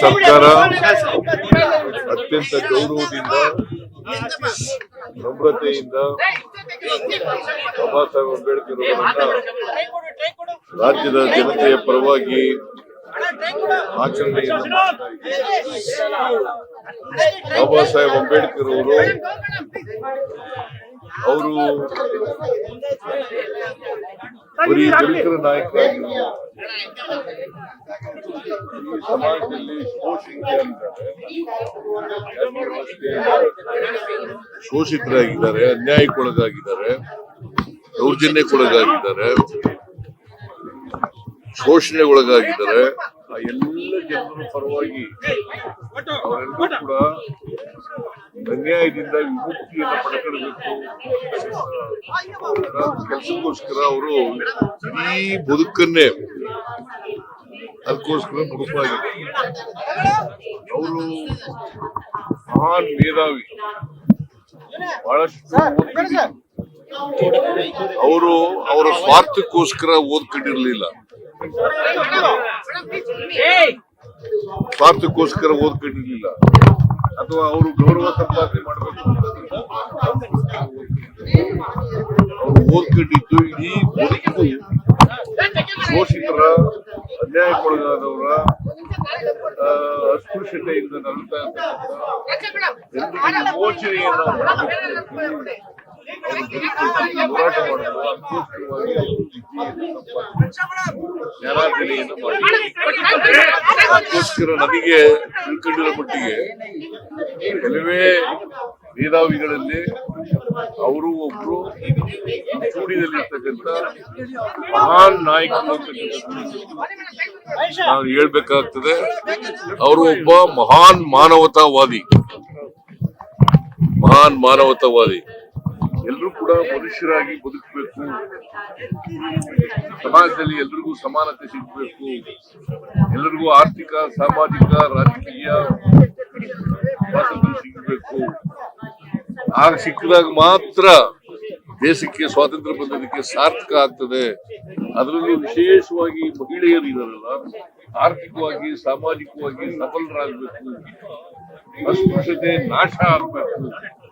ಸರ್ಕಾರ ಅತ್ಯಂತ ಗೌರವದಿಂದ ನಮ್ರತೆಯಿಂದ ಬಾಬಾ ಸಾಹೇಬ್ ಅಂಬೇಡ್ಕರ್ ಅವರನ್ನ ರಾಜ್ಯದ ಜನತೆಯ ಪರವಾಗಿ ಆಚರಣೆಯನ್ನು ಮಾಡ್ತಾ ಇದ್ದಾರೆ. ಬಾಬಾ ಸಾಹೇಬ್ ಅಂಬೇಡ್ಕರ್ ಅವರು ಬರೀ ದಲಿತರ ನಾಯಕ ಸಮಾಜದಲ್ಲಿ ಶೋಷಿತರಾಗಿದ್ದಾರೆ, ಅನ್ಯಾಯಕ್ಕೊಳಗಾಗಿದ್ದಾರೆ, ದೌರ್ಜನ್ಯಕ್ಕೊಳಗಾಗಿದ್ದಾರೆ, ಶೋಷಣೆಗೊಳಗಾಗಿದ್ದಾರೆ. ಆ ಎಲ್ಲ ಜನರ ಪರವಾಗಿ ಅವರೆಲ್ಲರೂ ಕೂಡ ಅನ್ಯಾಯದಿಂದ ವಿಮುಕ್ತಿಯನ್ನು ಪಡ್ಕೊಳ್ಬೇಕು ಕೆಲಸಕ್ಕೋಸ್ಕರ ಅವರು ಇಡೀ ಬದುಕನ್ನೇ ಅದಕ್ಕೋಸ್ಕರ ಮುಡುಪಾಗಿದೆ. ಅವರು ಮಹಾನ್ ಮೇಧಾವಿ, ಬಹಳಷ್ಟು ಅವರು ಅವರ ಸ್ವಾರ್ಥಕ್ಕೋಸ್ಕರ ಓದ್ಕೊಂಡಿರ್ಲಿಲ್ಲ, ಅಥವಾ ಅವರು ಗೌರವ ಸಂಪಾದನೆ ಮಾಡಬೇಕು ಅವರು ಓದ್ಕೊಂಡಿದ್ದು ಇಡೀ ಬದುಕು ಶೋಷಿತರ, ಅನ್ಯಾಯಕ್ಕೊಳಗಾದವರ, ಅಸ್ಪೃಶ್ಯತೆಯಿಂದ ನರಳ್ತಾ ಇರ್ತಕ್ಕಂಥ ವಿಮೋಚನೆಯನ್ನು ಹೋರಾಟ ಮಾಡಲು ಅದಕ್ಕೋಸ್ಕರವಾಗಿ ಜ್ಞಾನಾರ್ಜನೆಯನ್ನು ಮಾಡಿದ್ದಾರೆ. ಅದಕ್ಕೋಸ್ಕರ ನನಗೆ ತಿಳ್ಕೊಂಡಿರೋ ಮಟ್ಟಿಗೆ ಕೆಲವೇ ಮೇಧಾವಿಗಳಲ್ಲಿ ಅವರು ಒಬ್ರು ಚೂಡಿನಲ್ಲಿರ್ತಕ್ಕಂಥ ಮಹಾನ್ ನಾಯಕರು ನಾನು ಹೇಳ್ಬೇಕಾಗ್ತದೆ. ಅವರು ಒಬ್ಬ ಮಹಾನ್ ಮಾನವತಾವಾದಿ. ಎಲ್ಲರೂ ಕೂಡ ಮನುಷ್ಯರಾಗಿ ಬದುಕಬೇಕು, ಸಮಾಜದಲ್ಲಿ ಎಲ್ರಿಗೂ ಸಮಾನತೆ ಸಿಗಬೇಕು, ಎಲ್ಲರಿಗೂ ಆರ್ಥಿಕ, ಸಾಮಾಜಿಕ, ರಾಜಕೀಯ ಸ್ವಾತಂತ್ರ್ಯ ಸಿಗಬೇಕು. ಆಗ ಸಿಕ್ಕಿದಾಗ ಮಾತ್ರ ದೇಶಕ್ಕೆ ಸ್ವಾತಂತ್ರ್ಯ ಬಂದದಕ್ಕೆ ಸಾರ್ಥಕ ಆಗ್ತದೆ. ಅದರಲ್ಲೂ ವಿಶೇಷವಾಗಿ ಮಹಿಳೆಯರು ಇದಾರಲ್ಲ, ಆರ್ಥಿಕವಾಗಿ, ಸಾಮಾಜಿಕವಾಗಿ ಸಬಲರಾಗಬೇಕು, ಅಸ್ಪೃಶ್ಯತೆ ನಾಶ ಆಗಬೇಕು.